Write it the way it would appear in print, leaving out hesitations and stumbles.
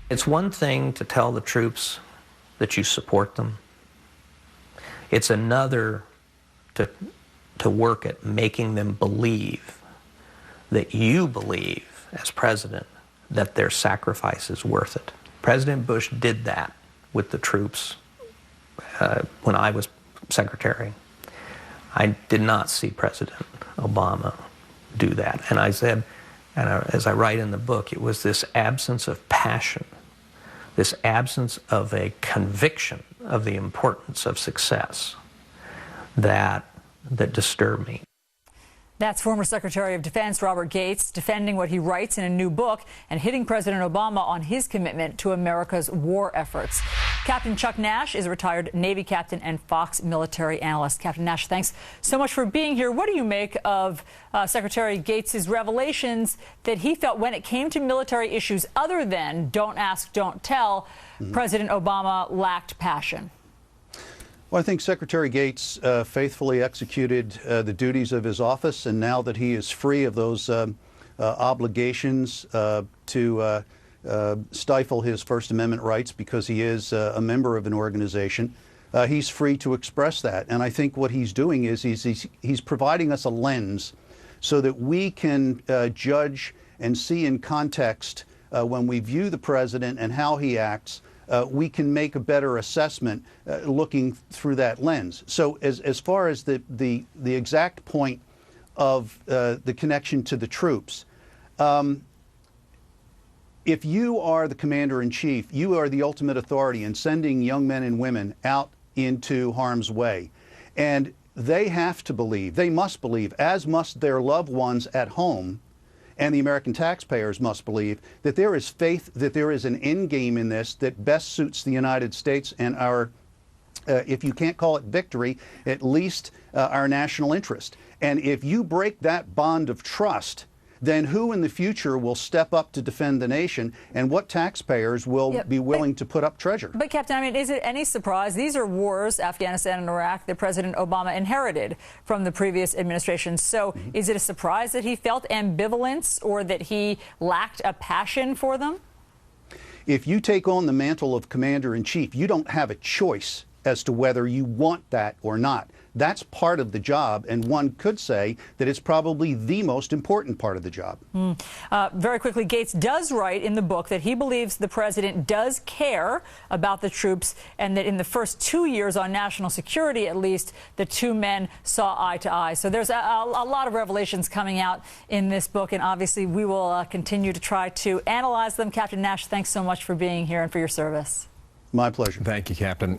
It's one thing to tell the troops that you support them. It's another to work at making them believe that you believe, as president, that their sacrifice is worth it. President Bush did that with the troops when I was secretary. I did not see President Obama do that. And I said, and as I write in the book, it was this absence of passion, this absence of a conviction of the importance of success that disturbed me. That's former Secretary of Defense Robert Gates defending what he writes in a new book and hitting President Obama on his commitment to America's war efforts. Captain Chuck Nash is a retired Navy captain and Fox military analyst. Captain Nash, thanks so much for being here. What do you make of Secretary Gates' revelations that he felt when it came to military issues other than don't ask, don't tell, President Obama lacked passion? Well, I think Secretary Gates faithfully executed the duties of his office, and now that he is free of those obligations to stifle his First Amendment rights because he is a member of an organization, he's free to express that. And I think what he's doing is he's providing us a lens so that we can judge and see in context when we view the president and how he acts. We can make a better assessment looking through that lens. So as far as the exact point of the connection to the troops, if you are the commander-in-chief, you are the ultimate authority in sending young men and women out into harm's way. And they have to believe, they must believe, as must their loved ones at home, and the American taxpayers must believe, that there is faith, that there is an end game in this that best suits the United States and our, if you can't call it victory, at least our national interest. And if you break that bond of trust, then who in the future will step up to defend the nation, and what taxpayers will be willing to put up treasure? But, Captain, I mean, is it any surprise? These are wars, Afghanistan and Iraq, that President Obama inherited from the previous administration. So is it a surprise that he felt ambivalence or that he lacked a passion for them? If you take on the mantle of commander-in-chief, you don't have a choice as to whether you want that or not. That's part of the job, and one could say that it's probably the most important part of the job. Very quickly, Gates does write in the book that he believes the president does care about the troops, and that in the first 2 years on national security, at least, the two men saw eye to eye. So there's a lot of revelations coming out in this book, and obviously we will continue to try to analyze them. Captain Nash, thanks so much for being here and for your service. My pleasure. Thank you, Captain.